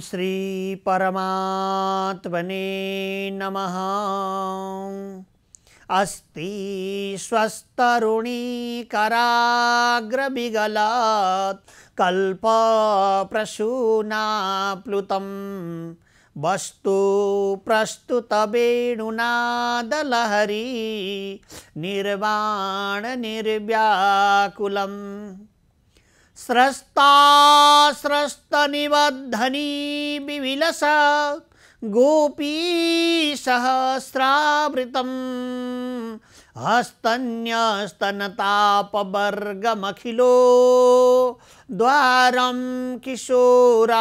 श्री परमात्मने नमः। अस्ति स्वस्तरुणीकराग्रविगलात् कल्पप्रसूनाप्लुतं वस्तु प्रस्तुतवेणुनादलहरी निर्वाणनिर्व्याकुलम् स्रष्टास्रस्तनिबद्धनी विविलस गोपी सहस्रावृतं हस्तन्यस्तनतापवर्गमखिलो द्वारं किशोराकृतिः।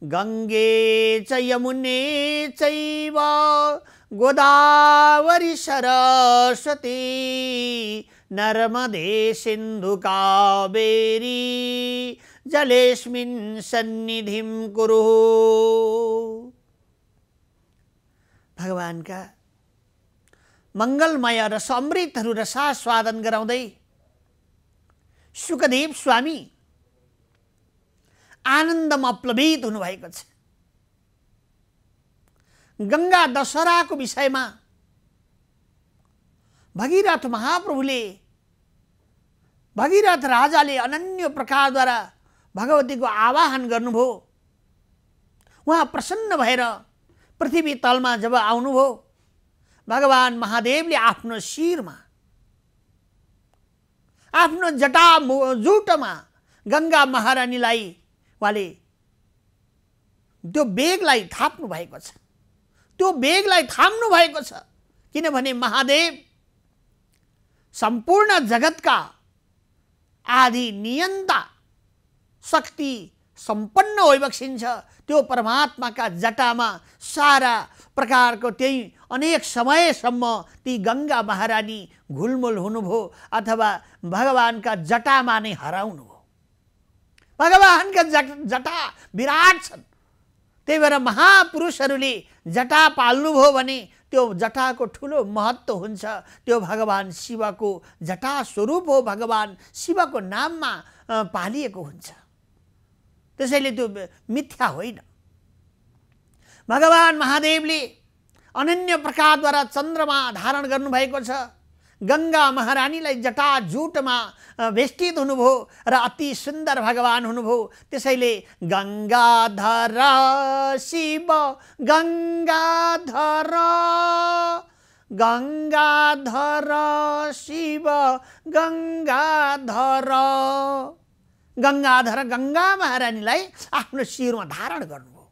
गंगे च यमुने चैव गोदावरी सरस्वती नर्मदे सिंधु कावेरी जलेस्मिन् सन्निधिं कुरु। भगवान का मंगलमय रस अमृतहरू रसास्वादन गराउँदै सुखदेव स्वामी आनन्दमा प्लवित हुनुभएको छ। गंगा दशहराको विषयमा भगीरथ महाप्रभुले भगीरथ राजाले अनन्य प्रकारद्वारा भगवतीको आवाहन गर्नुभयो। उहाँ प्रसन्न भएर पृथ्वी तलमा जब आउनुभयो, भगवान महादेवले आफ्नो शिरमा आफ्नो जटा जुटमा गंगा महारानीलाई उहाँले त्यो बेगलाई थाप्नु भएको छ। त्यो बेगलाई थाम्नु भएको छ किनभने महादेव सम्पूर्ण जगतका आदि नियन्ता शक्ति सम्पन्न होइबक्सिन्छ। त्यो परमात्माका जटामा सारा प्रकारको त्यही अनेक समयसम्म ती गंगा महारानी घुलमुल हुनुभयो अथवा भगवानका जटामा नै हराउनुभयो। भगवानका जटा विराट छन्। त्यही भएर महापुरुषहरूले जटा पाल्नुभयो भने त्यो जटाको ठुलो महत्त्व हुन्छ। त्यो भगवान शिवको जटा स्वरूप हो, भगवान शिवको नाममा पालिएको हुन्छ। त्यसैले त्यो मिथ्या होइन। भगवान महादेवले अनन्य प्रकारद्वारा चन्द्रमा धारण गर्नुभएको छ। गंगा महारानीलाई जटा जुटमा वेष्टित हुनुभयो र अति सुन्दर भगवान हुनुभयो। त्यसैले गंगाधर शिव गंगाधर गंगाधर शिव गंगाधर गंगाधर गंगा महारानीलाई आफ्नो शिरमा धारण गर्नुभयो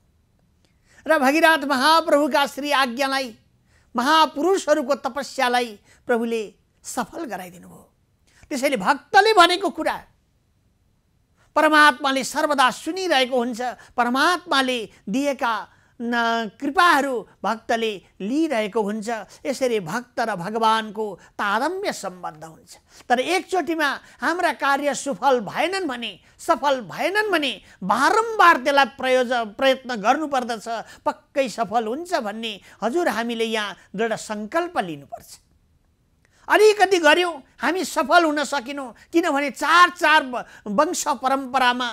र भगीरथ महाप्रभुका श्री आज्ञालाई महापुरुषहरूको तपस्यालाई प्रभुले सफल गराइदिनु भयो। त्यसैले भक्तले भनेको कुरा परमात्माले सर्वदा सुनिरहेको हुन्छ। परमात्माले दिएका कृपाहरू भक्तले लिइरहेको हुन्छ। यसरी भक्त र भगवानको तारतम्य सम्बन्ध हुन्छ। तर एकचोटिमा हाम्रा कार्य सफल भएनन् भने बारम्बार त्यसलाई प्रयत्न गर्नुपर्दछ। पक्कै सफल हुन्छ भन्ने हजुर हामीले यहाँ दृढ संकल्प लिनुपर्छ। अलिकति गर्यौं हामी सफल हुन सकिनौं किनभने चार वंश परम्परामा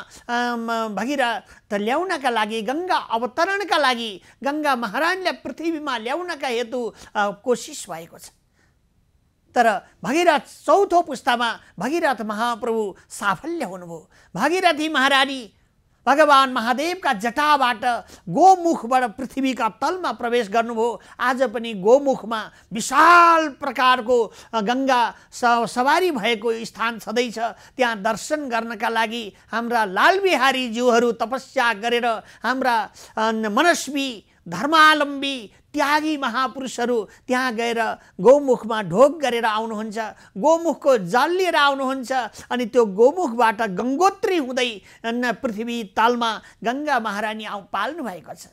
भगीरथ ल्याउनका लागि गंगा अवतरणका लागि गंगा महारानीलाई पृथ्वीमा ल्याउनका हेतु कोशिश भएको छ। तर भगीरथ चौथो पुस्तामा भगीरथ महाप्रभु साफल्य हुनुभयो। भगीरथी महारानी भगवान महादेवका जटाबाट गोमुखबाट पृथ्वीका तलमा प्रवेश गर्नुभयो। आज पनि गोमुखमा विशाल प्रकारको गंगा सवारी भएको स्थान छँदैछ। त्यहाँ दर्शन गर्नका लागि हाम्रा लालबिहारी ज्यूहरू तपस्या गरेर हाम्रा मनस्वी धर्मावलम्बी त्यागी महापुरुषहरू त्यहाँ गएर गोमुखमा ढोक गरेर आउनुहुन्छ। गोमुखको जल लिएर आउनुहुन्छ अनि त्यो गोमुखबाट गंगोत्री हुँदै पृथ्वी तलमा गंगा महारानी पाल्नु भएको छ।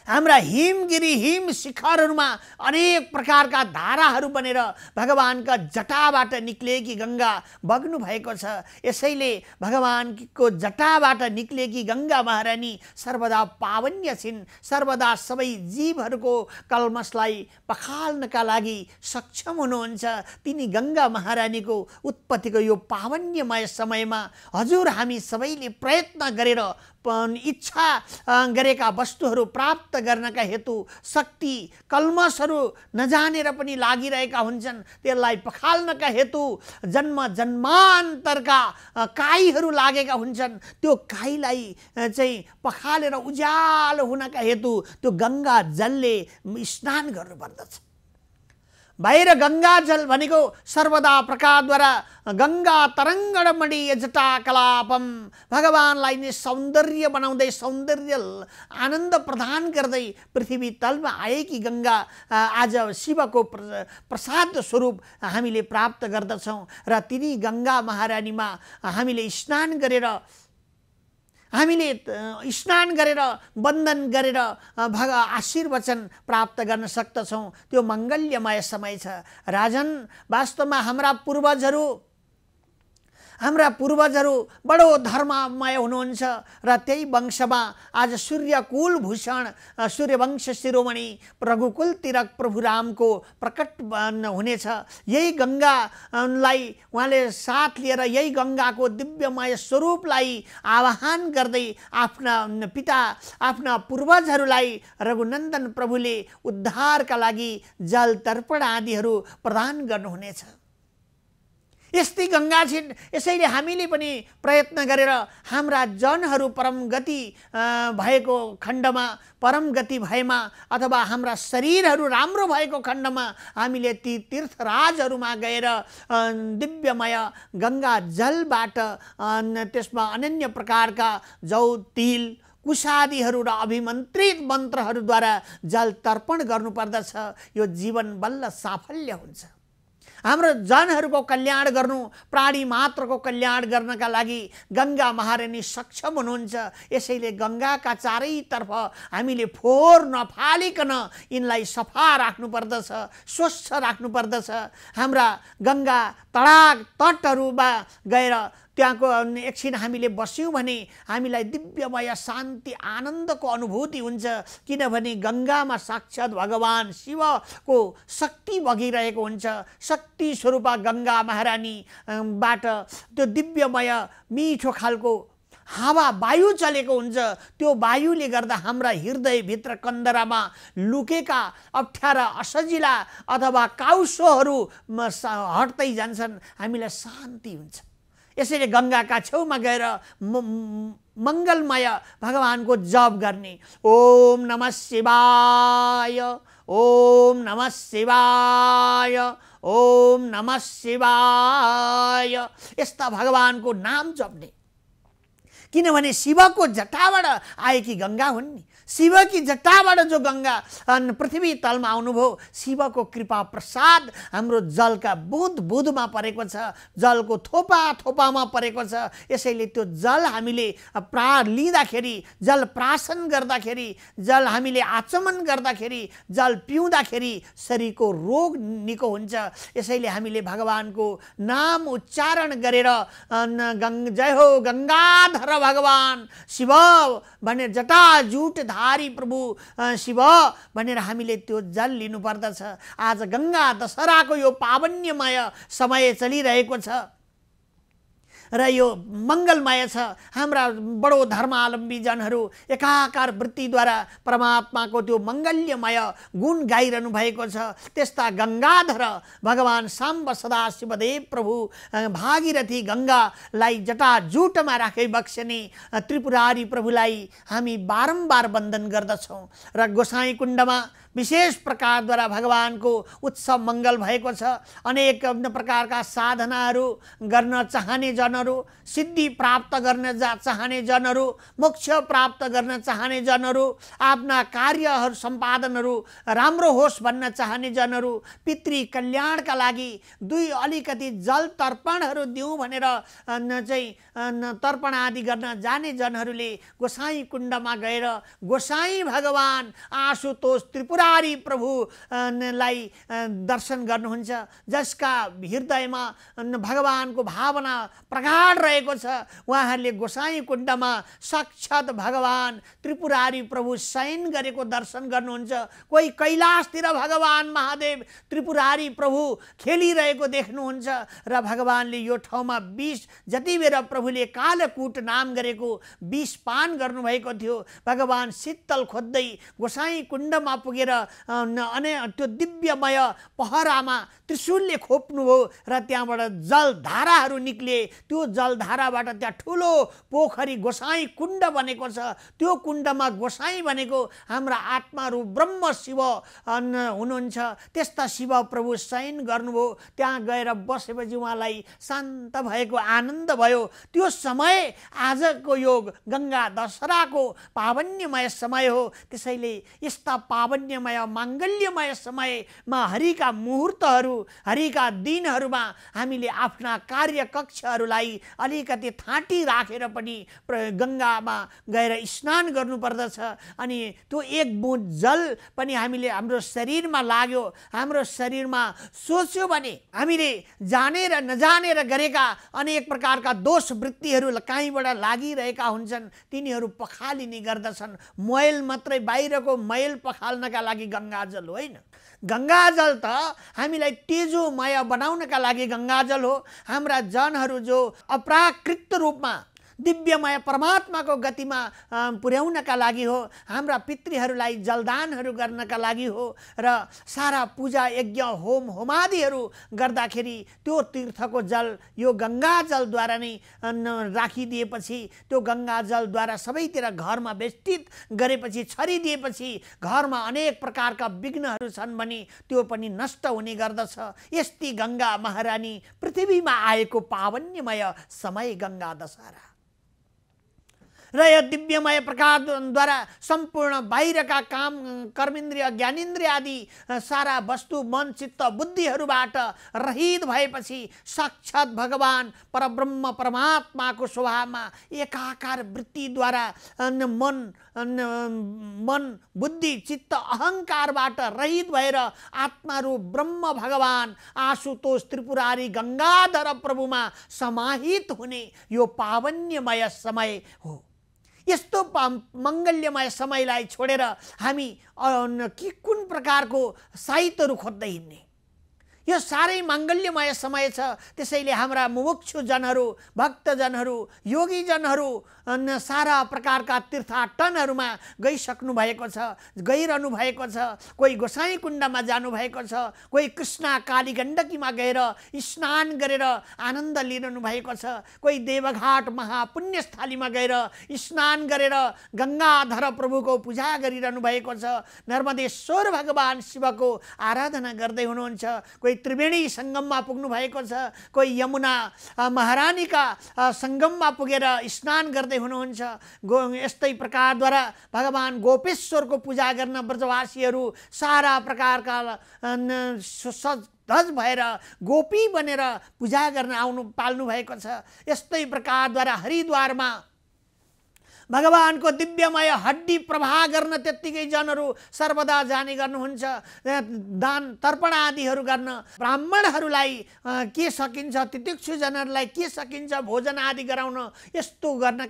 हाम्रा हिमगिरी हिम शिखरहरूमा अनेक प्रकारका धाराहरू बनेर भगवानका जटाबाट निक्लेकी गङ्गा बग्नु भएको छ। यसैले भगवानको जटाबाट निक्लेकी गङ्गा महारानी सर्वदा पावन्य छिन्, सर्वदा सबै जीवहरूको कल्मसलाई पखाल्नका लागि सक्षम हुनुहुन्छ। तिनी गङ्गा महारानीको उत्पत्तिको यो पावन्यमय समयमा हजुर हामी सबैले प्रयत्न गरेर इच्छा गरेका वस्तुहरू प्राप्त गर्नका हेतु शक्ति कल्मसहरू नजानेर पनि लागिरहेका हुन्छन्। त्यसलाई पखाल्नका हेतु जन्म जन्मान्तरका काईहरू लागेका हुन्छन्। त्यो काईलाई चाहिँ पखालेर उज्यालो हुनका हेतु त्यो गङ्गा जलले स्नान गर्नुपर्दछ। बाहिर गङ्गा जल भनेको सर्वदा प्रकारद्वारा गङ्गा तरङ्गणमणि जटाकलापम भगवानलाई नै सौन्दर्य बनाउँदै सौन्दर्य आनन्द प्रदान गर्दै पृथ्वी तलमा आएकी गङ्गा आज शिवको प्रसाद स्वरूप हामीले प्राप्त गर्दछौँ। र तिनी गङ्गा महारानीमा हामीले स्नान गरेर वन्दन गरेर आशीर्वचन प्राप्त गर्न सक्दछौँ। त्यो मङ्गल्यमय समय छ। राजन, वास्तवमा हाम्रा पूर्वजहरू बडो धर्ममय हुनुहुन्छ र त्यही वंशमा आज सूर्यकुल भूषण सूर्यवंश शिरोमणि रघुकुल तिलक प्रभु रामको प्रकट हुनेछ। यही गङ्गालाई उहाँले साथ लिएर यही गङ्गाको दिव्यमय स्वरूपलाई आवाहन गर्दै आफ्ना पूर्वजहरूलाई रघुनन्दन प्रभुले उद्धारका लागि जल तर्पण आदिहरू प्रदान गर्नुहुनेछ। यस्तै गङ्गा छिन्। यसैले हामीले पनि प्रयत्न गरेर हाम्रा जनहरू परम गति भएको खण्डमा, परम गति भएमा अथवा हाम्रा शरीरहरू राम्रो भएको खण्डमा हामीले ती तीर्थराजहरूमा गएर दिव्यमय गङ्गा जलबाट त्यसमा अनन्य प्रकारका जौ तिल कुशादीहरू र अभिमन्त्रित मन्त्रहरूद्वारा जल तर्पण गर्नुपर्दछ। यो जीवन बल्ल साफल्य हुन्छ। हाम्रो जनहरूको कल्याण गर्नु, प्राणी मात्रको कल्याण गर्नका लागि गङ्गा महारानी सक्षम हुनुहुन्छ। यसैले गङ्गाका चारैतर्फ हामीले फोहोर नफालिकन यिनलाई सफा राख्नुपर्दछ, स्वच्छ राख्नुपर्दछ। हाम्रा गङ्गा तडाग तटहरूमा गएर त्यहाँको एकछिन हामीले बस्यौँ भने हामीलाई दिव्यमय शान्ति आनन्दको अनुभूति हुन्छ। किनभने गङ्गामा साक्षात् भगवान शिवको शक्ति बगिरहेको हुन्छ। शक्ति स्वरूपा गङ्गा महारानीबाट त्यो दिव्यमय मिठो खालको हावा वायु चलेको हुन्छ। त्यो वायुले गर्दा हाम्रा हृदयभित्र कन्दरामा लुकेका अप्ठ्यारा असजिला अथवा काउसोहरू हट्दै जान्छन्, हामीलाई शान्ति हुन्छ। यसैले गङ्गाका छेउमा गएर मङ्गलमय भगवानको जप गर्ने। ओम नमः शिवाय, ओम नमः शिवाय, ओम नमः शिवाय, यस्ता भगवानको नाम जप्ने। किनभने शिवको जटाबाट आएकी गङ्गा हुन् नि। शिवकी जटाबाट जो गङ्गा पृथ्वी तलमा आउनुभयो, शिवको कृपा प्रसाद हाम्रो जलका बुँद बुँदमा परेको छ, जलको थोपा थोपामा परेको छ। यसैले त्यो जल हामीले लिँदाखेरि, जल प्राशन गर्दाखेरि, जल हामीले आचमन गर्दाखेरि, जल पिउँदाखेरि शरीरको रोग निको हुन्छ। यसैले हामीले भगवानको नाम उच्चारण गरेर जय हो गङ्गाधर भगवान शिव भनेर जटाजुट धारी प्रभु शिव भनेर हामीले त्यो जल लिनुपर्दछ। आज गङ्गा दशहराको यो पावन्यमय समय चलिरहेको छ र यो मङ्गलमय छ। हाम्रा बडो धर्मावलम्बी जनहरू एकाकार वृत्तिद्वारा परमात्माको त्यो मङ्गल्यमय गुण गाइरहनु भएको छ। त्यस्ता गङ्गाधर भगवान साम्ब सदाशिवदेव प्रभु भागीरथी गङ्गालाई जटाजुटमा राखी बक्सने त्रिपुरारी प्रभुलाई हामी बारम्बार वन्दन गर्दछौँ र गोसाई कुण्डमा विशेष प्रकारद्वारा भगवानको उत्सव मङ्गल भएको छ। अनेक प्रकारका साधनाहरू गर्न चाहने जन जनहरू, सिद्धि प्राप्त गर्न चाहने जनहरू, मोक्ष प्राप्त गर्न चाहने जनहरू, आफ्ना कार्यहरू सम्पादनहरू राम्रो होस् भन्न चाहने जनहरू, पितृ कल्याणका लागि दुई अलिकति जल तर्पणहरू दिउँ भनेर चाहिँ तर्पण आदि गर्न जाने जनहरूले गोसाई कुण्डमा गएर गोसाई भगवान आशुतोष त्रिपुरारी प्रभुलाई दर्शन गर्नुहुन्छ, जसका हृदयमा भगवानको भावना प्रगाढ रहेको छ। उहाँहरूले गोसाई कुण्डमा साक्षात् भगवान त्रिपुरारी प्रभु शयन गरेको दर्शन गर्नुहुन्छ। कोही कैलाशतिर भगवान महादेव त्रिपुरारी प्रभु खेलिरहेको देख्नुहुन्छ र भगवानले यो ठाउँमा विष जति बेर प्रभुले कालकूट नाम गरेको विष पान गर्नुभएको थियो, भगवान शीतल खोज्दै गोसाई कुण्डमा पुगेर त्यो दिव्यमय पहरामा त्रिशूलले खोप्नुभयो र त्यहाँबाट जलधाराहरू निक्ले। त्यो जलधाराबाट त्यहाँ ठुलो पोखरी गोसाई कुण्ड बनेको छ। त्यो कुण्डमा गोसाई भनेको हाम्रा आत्माहरू ब्रह्म शिव हुनुहुन्छ। त्यस्ता शिव प्रभु शयन गर्नुभयो। त्यहाँ गएर बसेपछि उहाँलाई शान्त भएको आनन्द भयो। त्यो समय आजको यो गङ्गा दशहराको पावन्यमय समय हो। त्यसैले यस्ता पावन्यमय माङ्गल्यमय समयमा हरिका मुहुर्तहरू, हरिका दिनहरूमा हामीले आफ्ना कार्य कक्षहरूलाई अलिकति थाँटी राखेर पनि गङ्गामा गएर स्नान गर्नुपर्दछ। अनि त्यो एक बुँद जल पनि हामीले हाम्रो शरीरमा लाग्यो, हाम्रो शरीरमा सोच्यो भने हामीले जानेर नजानेर गरेका अनेक प्रकारका दोष वृत्तिहरू कहीँबाट लागिरहेका हुन्छन्, तिनीहरू पखालिने गर्दछन्। मैल मात्रै, बाहिरको मैल पखाल्नका लागि गङ्गाजल होइन। गङ्गाजल त हामीलाई तेजोमय बनाउनका लागि गङ्गाजल हो। हाम्रा जनहरू जो अप्राकृत रूपमा दिव्यमय परमात्माको गतिमा पुर्याउनका लागि हो। हाम्रा पितृहरूलाई जलदानहरू गर्नका लागि हो र सारा पूजा यज्ञ होम होमादिहरू गर्दाखेरि त्यो तीर्थको जल यो गङ्गाजलद्वारा नै राखिदिएपछि, त्यो गङ्गाजलद्वारा सबैतिर घरमा वेष्टित गरेपछि, छरिदिएपछि घरमा अनेक प्रकारका विघ्नहरू छन् भने त्यो पनि नष्ट हुने गर्दछ। यस्ती गङ्गा महारानी पृथ्वीमा आएको पावन्यमय समय गङ्गा दशहरा र यो दिव्यमय प्रकारद्वारा सम्पूर्ण बाहिरका काम कर्मेन्द्रिय ज्ञानेन्द्रिय आदि सारा वस्तु मन चित्त बुद्धिहरूबाट रहित भएपछि साक्षात् भगवान परब्रह्म परमात्माको स्वभावमा एकाकार वृत्तिद्वारा मन बुद्धि चित्त अहङ्कारबाट रहित भएर आत्मारूप ब्रह्म भगवान आशुतोष त्रिपुरारी गङ्गाधर प्रभुमा समाहित हुने यो पावन्यमय समय हो। यस्तो मङ्गल्यमय समयलाई छोडेर हामी कुन प्रकारको साहित्यहरू खोज्दै हिँड्ने? यो साह्रै माङ्गल्यमय समय छ। त्यसैले हाम्रा मुमुक्षु जनहरू, भक्तजनहरू, योगीजनहरू सारा प्रकारका तीर्थाटनहरूमा गइसक्नु भएको छ, गइरहनु भएको छ। कोही गोसाई कुण्डमा जानुभएको छ, कोही कृष्णा काली गण्डकीमा गएर स्नान गरेर आनन्द लिइरहनु भएको छ, कोही देवघाट महापुण्यस्थलीमा गएर स्नान गरेर गङ्गाधर प्रभुको पूजा गरिरहनु भएको छ, नर्मदेश्वर भगवान शिवको आराधना गर्दै हुनुहुन्छ, कोही त्रिवेणी सङ्गममा पुग्नु भएको छ, कोही यमुना महारानीका सङ्गममा पुगेर स्नान गर्दै हुनुहुन्छ। यस्तै प्रकारद्वारा भगवान गोपेश्वरको पूजा गर्न ब्रजवासीहरू सारा प्रकारका सजधज भएर गोपी बनेर पूजा गर्न आउनु पाल्नु भएको छ। यस्तै प्रकारद्वारा हरिद्वारमा भगवानको दिव्यमय हड्डी प्रवाह गर्न त्यत्तिकै जनहरू सर्वदा जाने गर्नुहुन्छ। दान तर्पण आदिहरू गर्न ब्राह्मणहरूलाई के सकिन्छ, तितिक्षु जनहरूलाई के सकिन्छ भोजन आदि गराउन, यस्तो गर्न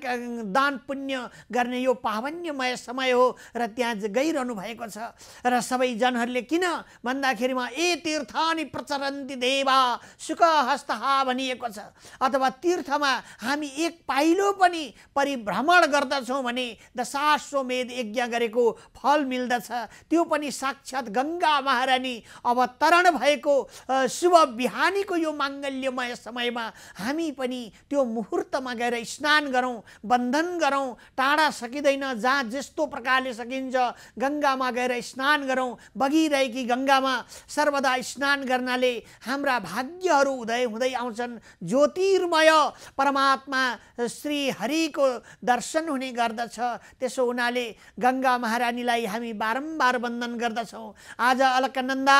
दान पुण्य गर्ने यो पावन्यमय समय हो र त्यहाँ गइरहनु भएको छ। र सबै जनहरूले किन भन्दाखेरिमा ए तीर्थानि प्रचरन्ति देवा सुखहस्तः भनिएको छ। अथवा तीर्थमा हामी एक पाइलो पनि परिभ्रमण गर्दछौँ भने दशाश्वमेध यज्ञ गरेको फल मिल्दछ। त्यो पनि साक्षात् गङ्गा महारानी अवतरण भएको शुभ बिहानीको यो माङ्गल्यमय समयमा हामी पनि त्यो मुहुर्तमा गएर स्नान गरौँ, बन्धन गरौँ। टाढा सकिँदैन, जहाँ जस्तो प्रकारले सकिन्छ गङ्गामा गएर स्नान गरौँ। बगिरहेकी गङ्गामा सर्वदा स्नान गर्नाले हाम्रा भाग्यहरू उदय हुँदै आउँछन्। ज्योतिर्मय परमात्मा श्री हरिको दर्शन हुने गर्दछ। त्यसो हुनाले गङ्गा महारानीलाई हामी बारम्बार वन्दन गर्दछौँ। आज अलकनन्दा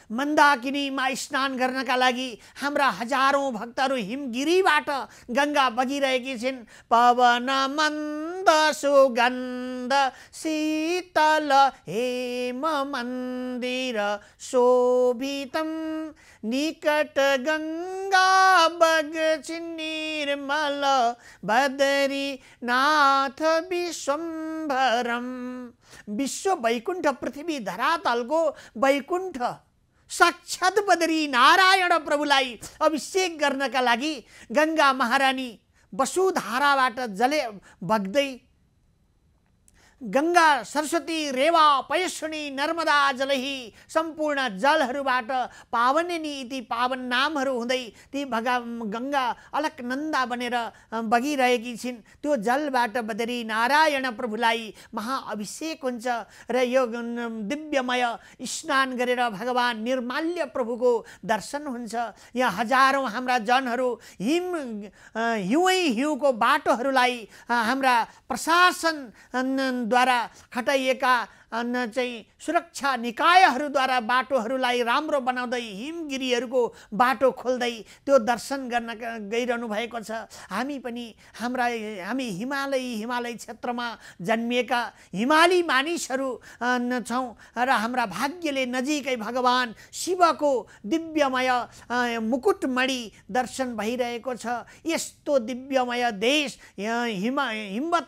मन्दाकिनीमा स्नान गर्नका लागि हाम्रा हजारौं भक्तहरू हिमगिरीबाट गङ्गा बगिरहेकी छिन्। पवन मन्द सुगन्ध शीतल हेम मन्दिर शोभितम निकट गङ्गा बगचिन् निर्मल बदरी नाथ विश्वम्भरम। विश्व वैकुण्ठ, पृथ्वी धरातलको वैकुण्ठ साक्षात् बदरी नारायण प्रभुलाई अभिषेक गर्नका लागि गङ्गा महारानी वसुधाराबाट जले बग्दै गङ्गा, सरस्वती, रेवा, पयस्विनी, नर्मदा जलहि सम्पूर्ण जलहरूबाट पावनिनी इति पावन नामहरू हुँदै ती गङ्गा अलकनन्दा बनेर बगिरहेकी छिन्। त्यो जलबाट बदरी नारायण प्रभुलाई महाअभिषेक हुन्छ र यो दिव्यमय स्नान गरेर भगवान निर्माल्य प्रभुको दर्शन हुन्छ। यहाँ हजारौं हाम्रा जनहरू हिउँको बाटोहरूलाई हाम्रा प्रशासन द्वारा खटाइएका चाहिँ सुरक्षा निकायहरूद्वारा बाटोहरूलाई राम्रो बनाउँदै हिमगिरीहरूको बाटो खोल्दै त्यो दर्शन गर्न गइरहनु भएको छ। हामी पनि हामी हिमालय क्षेत्रमा जन्मिएका हिमाली मानिसहरू छौँ र हाम्रा भाग्यले नजिकै भगवान शिवको दिव्यमय मुकुटमणि दर्शन भइरहेको छ। यस्तो दिव्यमय देश हिमवत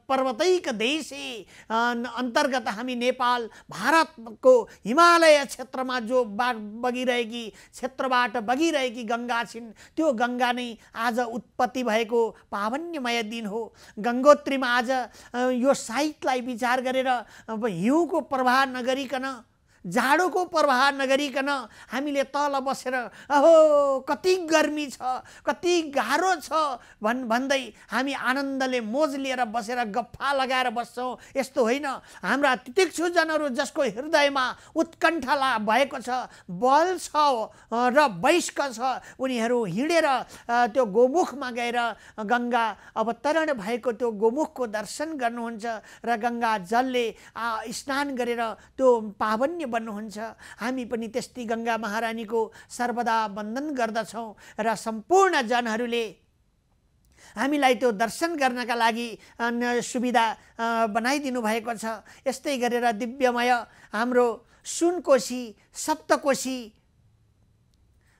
पर्वतैक देशे अन्तर्गत हामी नेपाल भारतको हिमालय क्षेत्रमा जो बगिरहेकी क्षेत्रबाट बगिरहेकी गङ्गा छिन्, त्यो गङ्गा नै आज उत्पत्ति भएको पावन्यमय दिन हो। गङ्गोत्रीमा आज यो साइतलाई विचार गरेर हिउँको प्रवाह नगरिकन, जाडोको प्रवाह नगरिकन हामीले तल बसेर अहो कति गर्मी छ, कति गाह्रो छ भन्दै हामी आनन्दले मोज लिएर बसेर गफ्फा लगाएर बस्छौँ। यस्तो होइन। हाम्रा तितिक्षु जनहरू जसको हृदयमा उत्कण्ठा भएको छ, बल छ र वयस्क छ, उनीहरू हिँडेर त्यो गोमुखमा गएर गङ्गा अवतरण भएको त्यो गोमुखको दर्शन गर्नुहुन्छ र गङ्गा जलले स्नान गरेर त्यो पावन्य बन्नुहुन्छ। हामी पनि त्यस्तै गङ्गा महारानीको सर्वदा वन्दन गर्दछौँ र सम्पूर्ण जनहरूले हामीलाई त्यो दर्शन गर्नका लागि सुविधा बनाइदिनु भएको छ। यस्तै गरेर दिव्यमय हाम्रो सुनकोशी, सप्तकोशी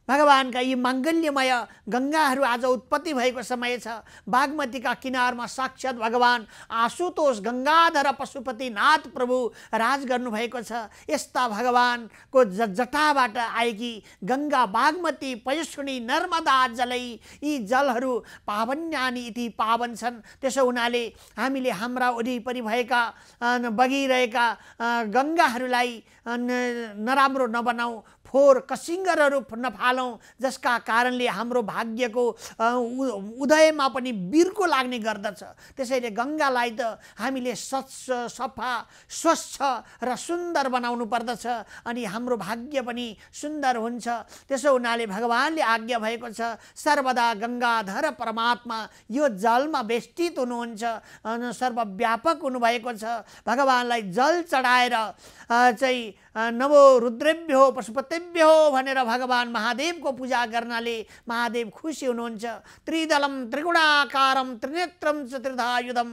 भगवानका यी माङ्गल्यमय गङ्गाहरू आज उत्पत्ति भएको समय छ। बागमतीका किनारमा साक्षात् भगवान आशुतोष गङ्गाधर पशुपतिनाथ प्रभु राज गर्नुभएको छ। यस्ता भगवानको जटाबाट आएकी गङ्गा, बागमती, पयस्विनी, नर्मदा जलै यी जलहरू पावन्यानि इति पावन छन्। त्यसो हुनाले हामीले हाम्रा वरिपरि भएका बगिरहेका गङ्गाहरूलाई नराम्रो नबनाऊ, फोहोर कसिङ्गरहरू नफालौँ, जसका कारणले हाम्रो भाग्यको उदयमा पनि बिर्को लाग्ने गर्दछ। त्यसैले गङ्गालाई त हामीले स्वच्छ, सफा, स्वच्छ र सुन्दर बनाउनु पर्दछ अनि हाम्रो भाग्य पनि सुन्दर हुन्छ। त्यसो हुनाले भगवानले आज्ञा भएको छ, सर्वदा गङ्गाधर परमात्मा यो जलमा वेष्टित हुनुहुन्छ, सर्वव्यापक हुनुभएको छ। भगवानलाई जल चढाएर चाहिँ नमो रुद्रेभ्यो पशुपतेभ्यो भनेर भगवान महादेवको पूजा गर्नाले महादेव खुसी हुनुहुन्छ। त्रिदलम त्रिगुणाकारम त्रिनेत्रम चतुर्धायुधम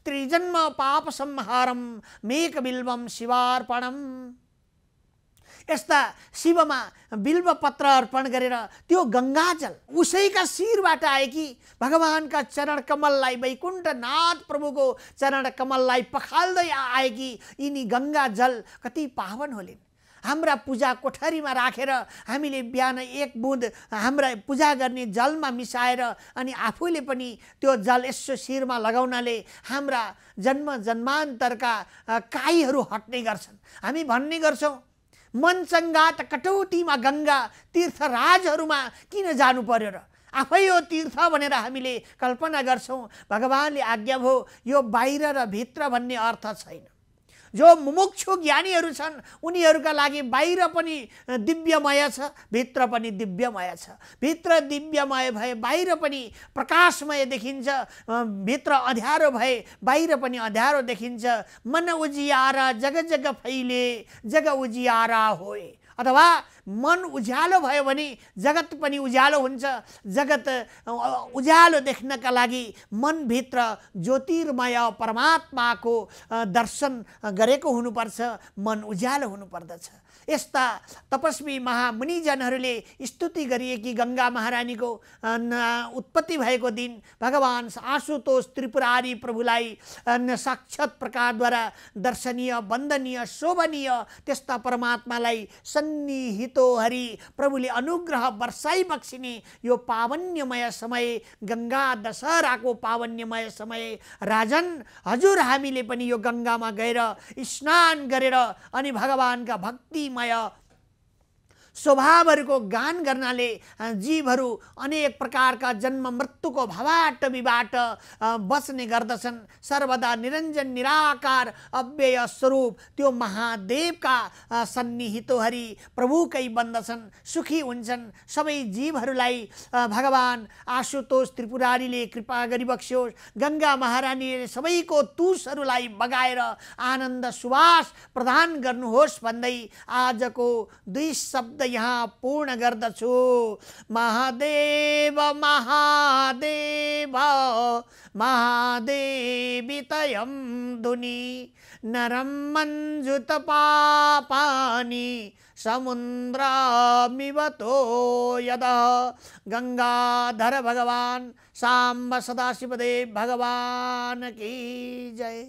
त्रिजन्म पाप संहारम मेकबिल्वम शिवार्पणम। यस्ता शिवमा बिल्व पत्र अर्पण गरेर त्यो गङ्गाजल उसैका शिरबाट आएकी भगवानका चरण कमललाई, वैकुण्ठनाथ प्रभुको चरण कमललाई पखाल्दै आएकी यिनी गङ्गा जल कति पावन होलिन्। हाम्रा पूजा कोठरीमा राखेर हामीले बिहान एक बुँद हाम्रा पूजा गर्ने जलमा मिसाएर अनि आफूले पनि त्यो जल यसो शिरमा लगाउनाले हाम्रा जन्म जन्मान्तरका काईहरू हट्ने गर्छन्। हामी भन्ने गर्छौँ मन चङ्गा त कटौतीमा गङ्गा, तीर्थराजहरूमा किन जानु पर्यो र, आफै यो तीर्थ भनेर हामीले कल्पना गर्छौँ। भगवानले आज्ञा भयो यो बाहिर र भित्र भन्ने अर्थ छैन। जो मुमुक्षु ज्ञानीहरू छन् उनीहरूका लागि बाहिर पनि दिव्यमय छ, भित्र पनि दिव्यमय छ। भित्र दिव्यमय भए बाहिर पनि प्रकाशमय देखिन्छ, भित्र अँध्यारो भए बाहिर पनि अँध्यारो देखिन्छ। मन उजियारा जग जग फैले जग उजियारा होए, अथवा मन उज्यालो भयो भने जगत पनि उज्यालो हुन्छ। जगत उज्यालो देख्नका लागि मनभित्र ज्योतिर्मय परमात्माको दर्शन गरेको हुनुपर्छ, मन उज्यालो हुनुपर्दछ। यस्ता तपस्वी महामुनिजनहरूले स्तुति गरिएकी गङ्गा महारानीको उत्पत्ति भएको दिन भगवान आशुतोष त्रिपुरारी प्रभुलाई साक्षात् प्रकारद्वारा दर्शनीय, वन्दनीय, शोभनीय त्यस्ता परमात्मालाई सन्निहितो हरि प्रभुले अनुग्रह वर्षाइ बक्सिने यो पावन्यमय समय, गङ्गा दशहराको पावन्यमय समय, राजन हजुर हामीले पनि यो गङ्गामा गएर स्नान गरेर अनि भगवानका भक्तिमय स्वभावहरूको गान गर्नाले जीवहरू अनेक प्रकारका जन्म मृत्युको भवाटवीबाट बच्ने गर्दछन्। सर्वदा निरञ्जन निराकार अव्यय स्वरूप त्यो महादेवका सन्निहितो हरि प्रभुकै बन्दछन्, सुखी हुन्छन्। सबै जीवहरूलाई भगवान आशुतोष त्रिपुरारीले कृपा गरिबक्स्योस्। गङ्गा महारानीले सबैको तुसहरूलाई बगाएर आनन्द सुवास प्रदान गर्नुहोस् भन्दै आजको 2 शब्द यहाँ पूर्ण गर्दछु। महादेव महादेव महादेवितयं धुनि नरं मञ्जुत पापानि समुद्रामिवतो यदा। गंगाधर भगवान सांब सदाशिवदेव भगवान की जय।